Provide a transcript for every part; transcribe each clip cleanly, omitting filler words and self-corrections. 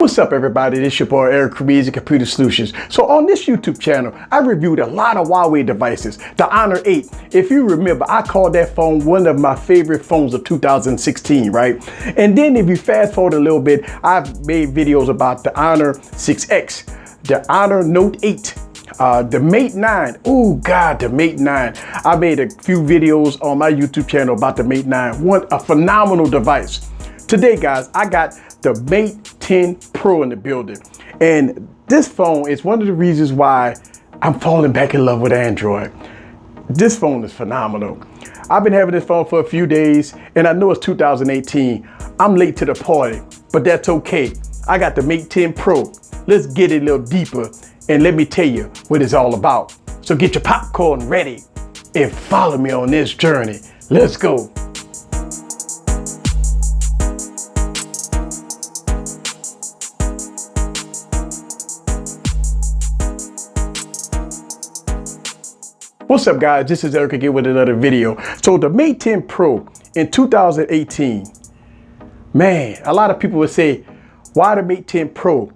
What's up, everybody? This is your boy Eric from Easy Computer Solutions. So on this YouTube channel, I reviewed a lot of Huawei devices. The Honor 8. If you remember, I called that phone one of my favorite phones of 2016, right? And then if you fast forward a little bit, I've made videos about the Honor 6X, the Honor Note 8, the Mate 9. Oh God, the Mate 9. I made a few videos on my YouTube channel about the Mate 9. A phenomenal device. Today, guys, I got the Mate 10 Pro in the building. And this phone is one of the reasons why I'm falling back in love with Android. This phone is phenomenal. I've been having this phone for a few days, and I know it's 2018. I'm late to the party, but that's okay. I got the Mate 10 Pro. Let's get it a little deeper, and let me tell you what it's all about. So get your popcorn ready and follow me on this journey. Let's go. What's up, guys? This is Eric again with another video. So the Mate 10 Pro in 2018, man, a lot of people would say, why the Mate 10 Pro?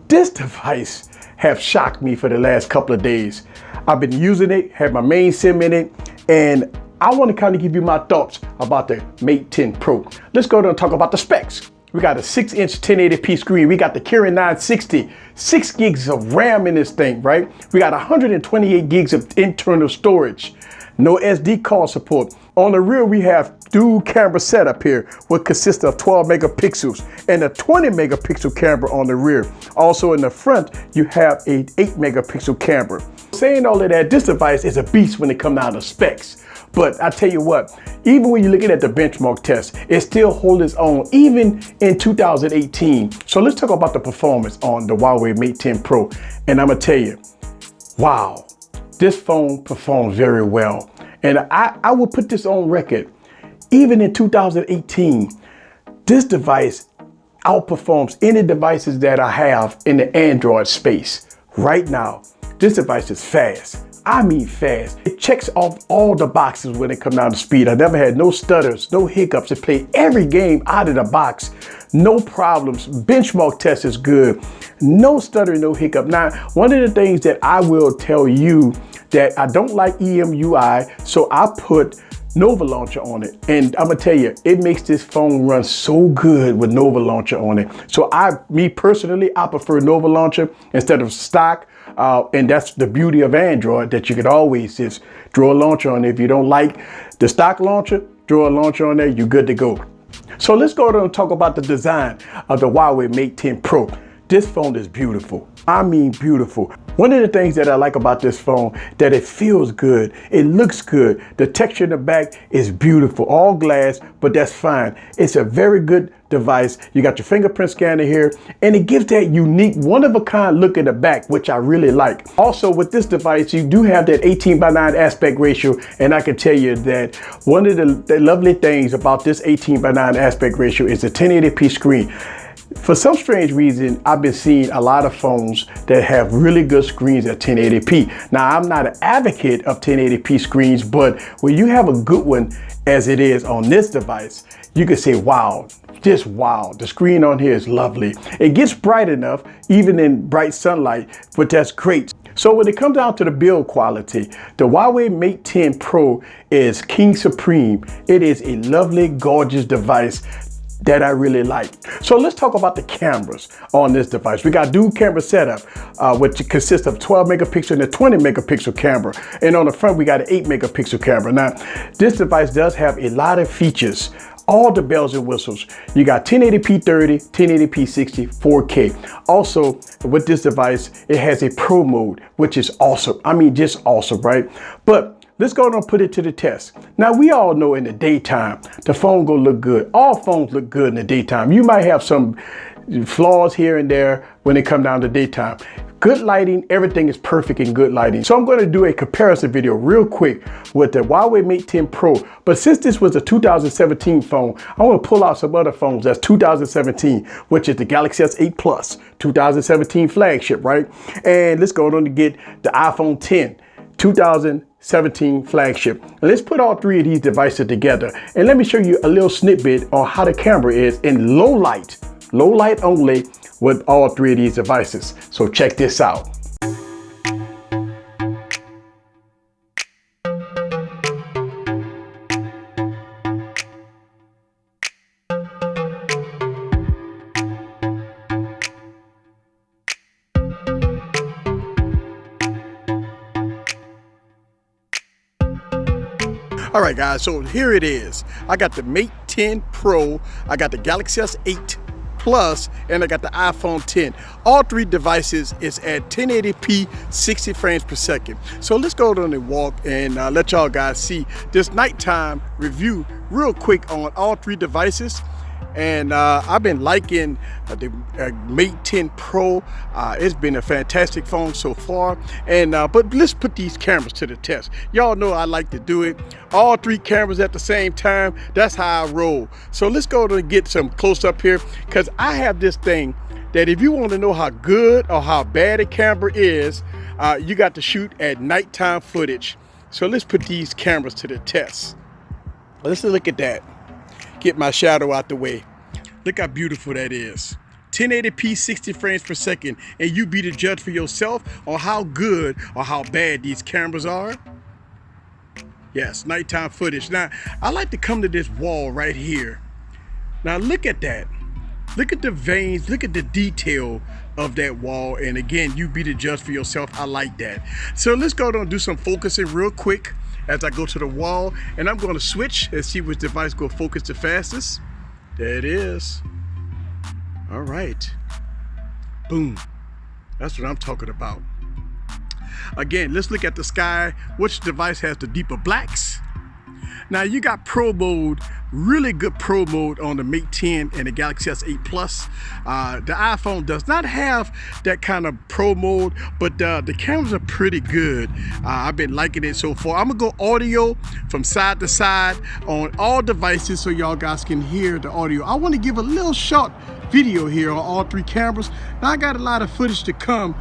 This device have shocked me for the last couple of days. I've been using it, had my main SIM in it, and I want to kind of give you my thoughts about the Mate 10 Pro. Let's go and talk about the specs. We got a 6-inch 1080p screen. We got the Kirin 960, 6 gigs of RAM in this thing, right? We got 128 gigs of internal storage. No SD card support. On the rear, we have dual camera setup here, which consists of 12 megapixels and a 20 megapixel camera on the rear. Also in the front, you have an 8 megapixel camera. Saying all of that, this device is a beast when it comes down to specs. But I tell you what, even when you're looking at the benchmark test, it still holds its own, even in 2018. So let's talk about the performance on the Huawei Mate 10 Pro. And I'm gonna tell you, wow, this phone performs very well. And I will put this on record. Even in 2018, this device outperforms any devices that I have in the Android space. Right now, this device is fast. I mean fast. It checks off all the boxes when it comes down to speed. I never had no stutters, no hiccups. It played every game out of the box. No problems. Benchmark test is good. No stutter, no hiccup. Now, one of the things that I will tell you that I don't like EMUI, so I put Nova Launcher on it. And I'm gonna tell you, it makes this phone run so good with Nova Launcher on it. So me personally, I prefer Nova Launcher instead of stock. And that's the beauty of Android, that you could always just draw a launcher on it. If you don't like the stock launcher, draw a launcher on there, you're good to go. So let's go and talk about the design of the Huawei Mate 10 Pro. This phone is beautiful. I mean beautiful. One of the things that I like about this phone, that it feels good, it looks good. The texture in the back is beautiful, all glass, but that's fine. It's a very good device. You got your fingerprint scanner here, and it gives that unique, one-of-a-kind look in the back, which I really like. Also, with this device, you do have that 18:9 aspect ratio, and I can tell you that one of the lovely things about this 18:9 aspect ratio is the 1080p screen. For some strange reason, I've been seeing a lot of phones that have really good screens at 1080p. Now, I'm not an advocate of 1080p screens, but when you have a good one as it is on this device, you can say, wow, just wow. The screen on here is lovely. It gets bright enough, even in bright sunlight, but that's great. So when it comes down to the build quality, the Huawei Mate 10 Pro is king supreme. It is a lovely, gorgeous device that I really like. So let's talk about the cameras on this device. We got dual camera setup, which consists of 12 megapixel and a 20 megapixel camera. And on the front, we got an 8 megapixel camera. Now, this device does have a lot of features, all the bells and whistles. You got 1080p 30, 1080p 60, 4K. Also, with this device, it has a pro mode, which is awesome. I mean, just awesome, right? But let's go and put it to the test. Now, we all know in the daytime, the phone gonna look good. All phones look good in the daytime. You might have some flaws here and there when it comes down to daytime. Good lighting, everything is perfect in good lighting. So I'm gonna do a comparison video real quick with the Huawei Mate 10 Pro. But since this was a 2017 phone, I wanna pull out some other phones that's 2017, which is the Galaxy S8 Plus, 2017 flagship, right? And let's go on to get the iPhone 10, 2017 flagship. And let's put all three of these devices together. And let me show you a little snippet on how the camera is in low light only, with all three of these devices. So check this out. All right, guys, so here it is. I got the Mate 10 Pro, I got the Galaxy S8 Plus, and I got the iPhone 10. All three devices is at 1080p, 60 frames per second. So let's go on the walk and let y'all guys see this nighttime review real quick on all three devices. And I've been liking the Mate 10 Pro. It's been a fantastic phone so far. And but let's put these cameras to the test. Y'all know I like to do it. All three cameras at the same time. That's how I roll. So let's go and get some close up here, because I have this thing that if you want to know how good or how bad a camera is, you got to shoot at nighttime footage. So let's put these cameras to the test. Let's look at that. Get my shadow out the way. Look how beautiful that is. 1080p, 60 frames per second, and you be the judge for yourself on how good or how bad these cameras are. Yes, nighttime footage. Now, I like to come to this wall right here. Now look at that. Look at the veins, look at the detail of that wall. And again, you be the judge for yourself. I like that. So let's go and do some focusing real quick as I go to the wall, and I'm going to switch and see which device will focus the fastest. There it is. All right. Boom. That's what I'm talking about. Again, let's look at the sky. Which device has the deeper blacks? Now you got Pro mode, really good Pro mode on the Mate 10 and the Galaxy S8 Plus. The iPhone does not have that kind of Pro mode, but the cameras are pretty good. I've been liking it so far. I'm gonna go audio from side to side on all devices so y'all guys can hear the audio. I want to give a little short video here on all three cameras. Now I got a lot of footage to come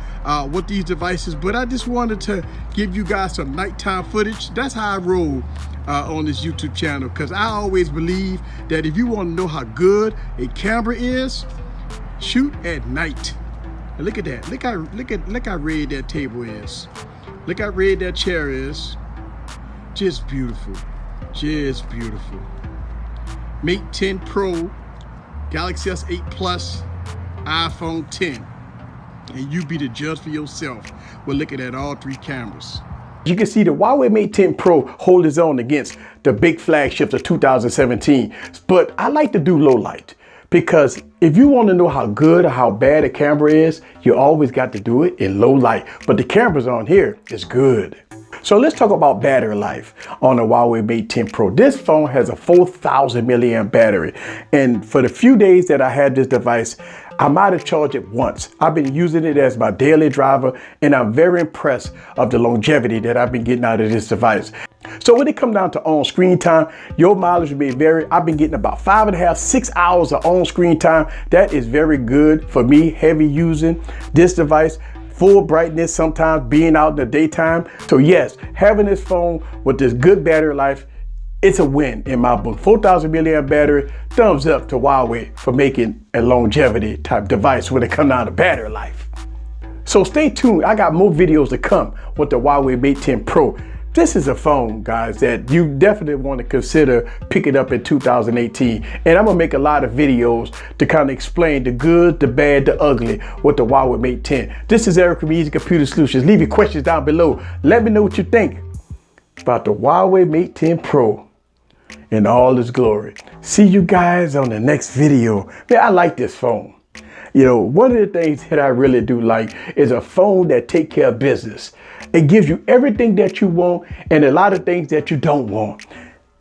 with these devices, but I just wanted to give you guys some nighttime footage. That's how I roll on this YouTube channel, because I always believe that if you want to know how good a camera is, shoot at night. And look at that. Look how red that table is. Look how red that chair is. Just beautiful. Just beautiful. Mate 10 Pro, Galaxy S8 Plus, iPhone 10. And you be the judge for yourself. We're looking at all three cameras. You can see the Huawei Mate 10 Pro hold its own against the big flagships of 2017. But I like to do low light, because if you want to know how good or how bad a camera is, you always got to do it in low light. But the cameras on here is good. So let's talk about battery life on the Huawei Mate 10 Pro. This phone has a 4,000 milliamp battery. And for the few days that I had this device, I might have charged it once. I've been using it as my daily driver, and I'm very impressed of the longevity that I've been getting out of this device. So when it comes down to on screen time, your mileage will be I've been getting about 5.5, 6 hours of on screen time. That is very good for me, heavy using this device. Full brightness, sometimes being out in the daytime. So yes, having this phone with this good battery life, it's a win in my book. 4,000 milliamp battery, thumbs up to Huawei for making a longevity type device when it comes down to battery life. So stay tuned, I got more videos to come with the Huawei Mate 10 Pro. This is a phone, guys, that you definitely want to consider picking up in 2018. And I'm gonna make a lot of videos to kind of explain the good, the bad, the ugly with the Huawei Mate 10. This is Eric from Easy Computer Solutions. Leave your questions down below. Let me know what you think about the Huawei Mate 10 Pro in all its glory. See you guys on the next video. Man, I like this phone. You know, one of the things that I really do like is a phone that takes care of business. It gives you everything that you want and a lot of things that you don't want.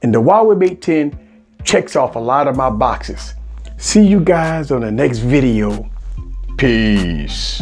And the Huawei Mate 10 checks off a lot of my boxes. See you guys on the next video. Peace.